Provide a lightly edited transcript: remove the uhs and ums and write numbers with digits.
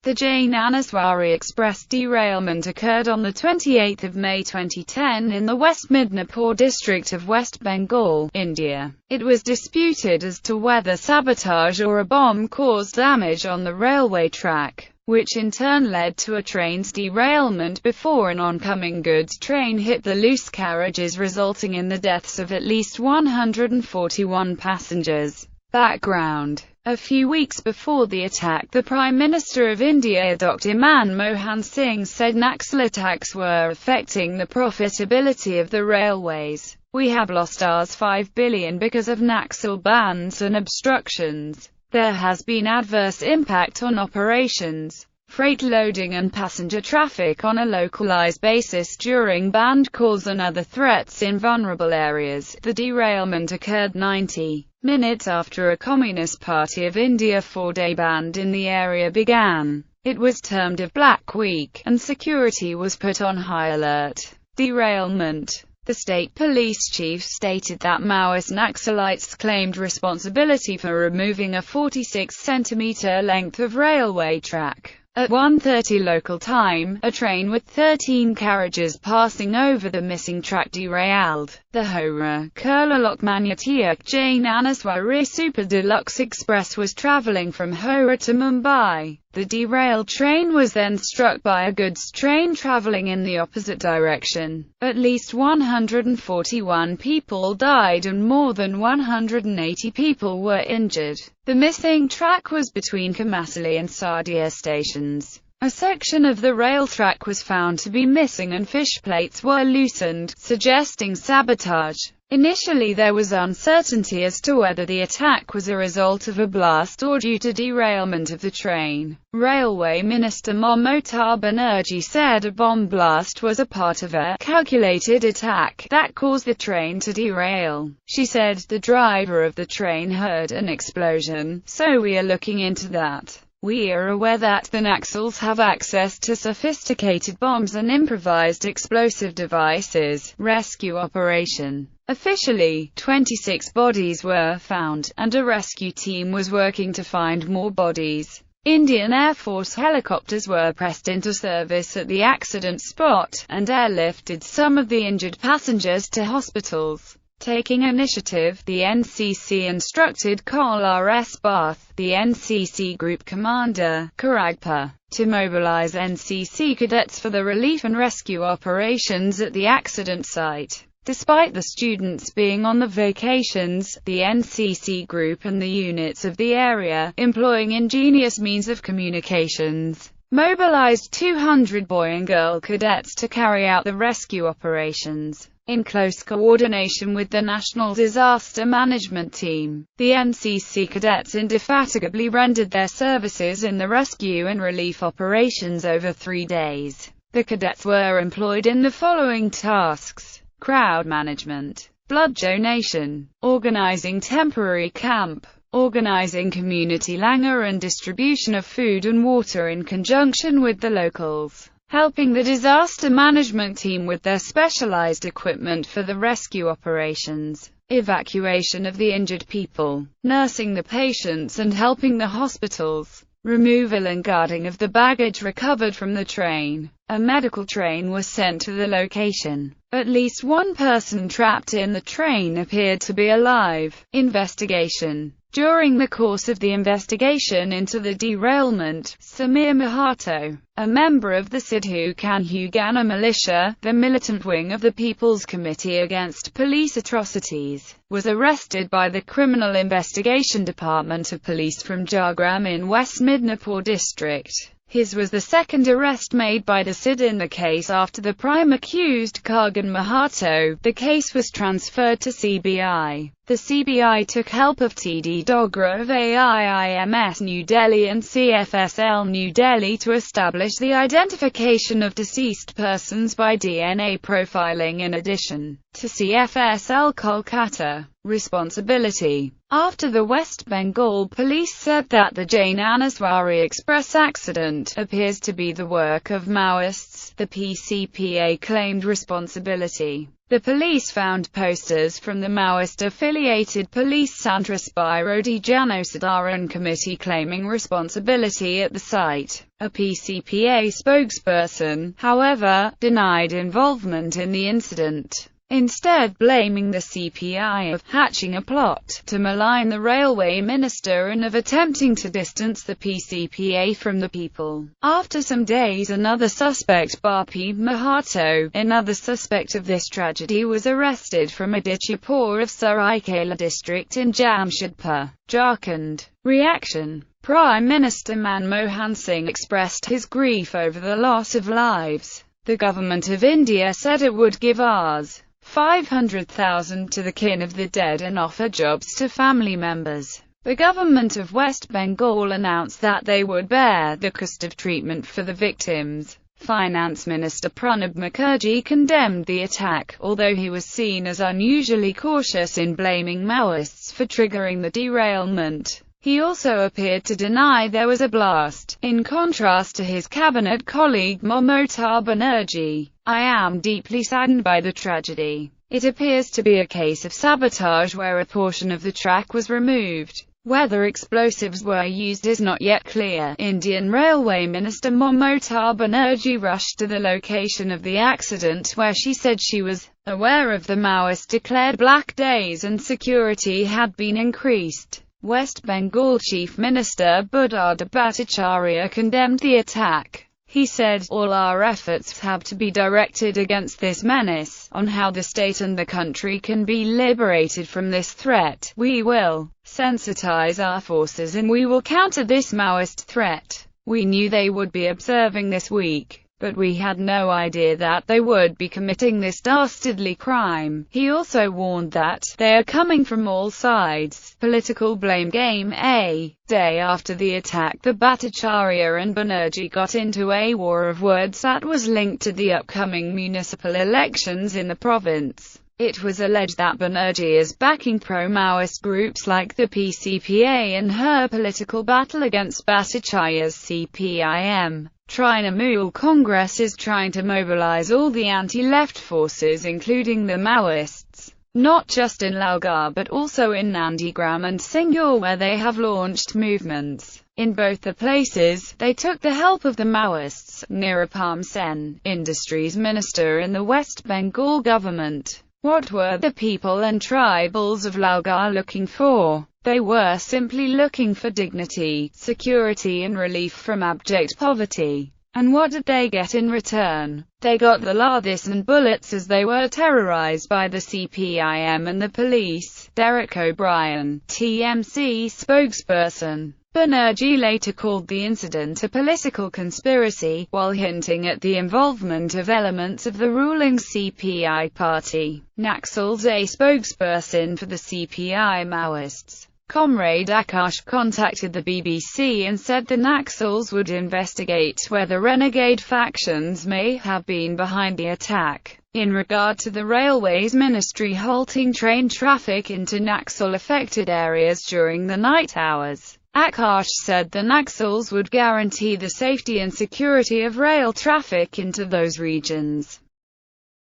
The Jnaneswari Express derailment occurred on 28 May 2010 in the West Midnapore district of West Bengal, India. It was disputed as to whether sabotage or a bomb caused damage on the railway track, which in turn led to a train's derailment before an oncoming goods train hit the loose carriages, resulting in the deaths of at least 141 passengers. Background: a few weeks before the attack, the Prime Minister of India Dr. Manmohan Singh said Naxal attacks were affecting the profitability of the railways. "We have lost Rs 5 billion because of Naxal bans and obstructions. There has been adverse impact on operations, freight loading and passenger traffic on a localized basis during banned calls and other threats in vulnerable areas." The derailment occurred 90 minutes after a Communist Party of India 4-day ban in the area began. It was termed a Black Week, and security was put on high alert. Derailment: the state police chief stated that Maoist Naxalites claimed responsibility for removing a 46-centimeter length of railway track. At 1:30 local time, a train with 13 carriages passing over the missing track derailed. The Holger.Ellgaard Jnaneswari Super Deluxe Express was travelling from Howrah to Mumbai. The derailed train was then struck by a goods train travelling in the opposite direction. At least 141 people died and more than 180 people were injured. The missing track was between Kamasali and Sadia stations. A section of the rail track was found to be missing and fish plates were loosened, suggesting sabotage. Initially there was uncertainty as to whether the attack was a result of a blast or due to derailment of the train. Railway Minister Mamata Banerjee said a bomb blast was a part of a calculated attack that caused the train to derail. She said, "The driver of the train heard an explosion, so we are looking into that. We are aware that the Naxals have access to sophisticated bombs and improvised explosive devices." Rescue operation: officially, 26 bodies were found, and a rescue team was working to find more bodies. Indian Air Force helicopters were pressed into service at the accident spot, and airlifted some of the injured passengers to hospitals. Taking initiative, the NCC instructed Kol-RS Bath, the NCC Group Commander, Kharagpur, to mobilize NCC cadets for the relief and rescue operations at the accident site. Despite the students being on the vacations, the NCC group and the units of the area, employing ingenious means of communications, mobilized 200 boy and girl cadets to carry out the rescue operations. In close coordination with the National Disaster Management Team, the NCC cadets indefatigably rendered their services in the rescue and relief operations over 3 days. The cadets were employed in the following tasks: crowd management, blood donation, organizing temporary camp, organizing community langar and distribution of food and water in conjunction with the locals, helping the disaster management team with their specialized equipment for the rescue operations, evacuation of the injured people, nursing the patients and helping the hospitals, removal and guarding of the baggage recovered from the train. A medical train was sent to the location. At least one person trapped in the train appeared to be alive. Investigation: during the course of the investigation into the derailment, Samir Mahato, a member of the Sidhu Kanhu Gana militia, the militant wing of the People's Committee Against Police Atrocities, was arrested by the Criminal Investigation Department of Police from Jhargram in West Midnapore district. His was the second arrest made by the SID in the case after the prime accused Kargan Mahato. The case was transferred to CBI. The CBI took help of TD Dogra of AIIMS New Delhi and CFSL New Delhi to establish the identification of deceased persons by DNA profiling in addition to CFSL Kolkata. Responsibility: after the West Bengal police said that the Jnaneswari Express accident appears to be the work of Maoists, the PCPA claimed responsibility. The police found posters from the Maoist-affiliated Police Santrasbirodi Jnaneswari Committee claiming responsibility at the site. A PCPA spokesperson, however, denied involvement in the incident, instead blaming the CPI of hatching a plot to malign the railway minister and of attempting to distance the PCPA from the people. After some days, another suspect, Bapi Mahato, another suspect of this tragedy, was arrested from Adityapur of Saraikela district in Jamshedpur, Jharkhand. Reaction: Prime Minister Manmohan Singh expressed his grief over the loss of lives. The government of India said it would give Rs. 500,000 to the kin of the dead and offer jobs to family members. The government of West Bengal announced that they would bear the cost of treatment for the victims. Finance Minister Pranab Mukherjee condemned the attack, although he was seen as unusually cautious in blaming Maoists for triggering the derailment. He also appeared to deny there was a blast, in contrast to his cabinet colleague Mamata Banerjee. I am deeply saddened by the tragedy. It appears to be a case of sabotage where a portion of the track was removed. Whether explosives were used is not yet clear. Indian Railway Minister Mamata Banerjee rushed to the location of the accident, where she said she was aware of the Maoist-declared black days and security had been increased. West Bengal Chief Minister Buddhadeb Bhattacharya condemned the attack. He said, "All our efforts have to be directed against this menace, on how the state and the country can be liberated from this threat. We will sensitize our forces and we will counter this Maoist threat. We knew they would be observing this week, but we had no idea that they would be committing this dastardly crime." He also warned that they are coming from all sides. Political blame game. A day after the attack, the Bhattacharya and Banerjee got into a war of words that was linked to the upcoming municipal elections in the province. It was alleged that Banerjee is backing pro-Maoist groups like the PCPA in her political battle against Bhattacharya's CPIM. Trinamool Congress is trying to mobilize all the anti-left forces, including the Maoists, not just in Lalgarh but also in Nandigram and Singur, where they have launched movements. In both the places, they took the help of the Maoists. Nirupam Sen, Industries Minister in the West Bengal government. What were the people and tribals of Lalgarh looking for? They were simply looking for dignity, security and relief from abject poverty. And what did they get in return? They got the lathis and bullets as they were terrorized by the CPIM and the police. Derek O'Brien, TMC spokesperson. Banerjee later called the incident a political conspiracy, while hinting at the involvement of elements of the ruling CPI party. Naxals, a spokesperson for the CPI Maoists, Comrade Akash, contacted the BBC and said the Naxals would investigate whether renegade factions may have been behind the attack. In regard to the Railways Ministry halting train traffic into Naxal-affected areas during the night hours, Akash said the Naxals would guarantee the safety and security of rail traffic into those regions.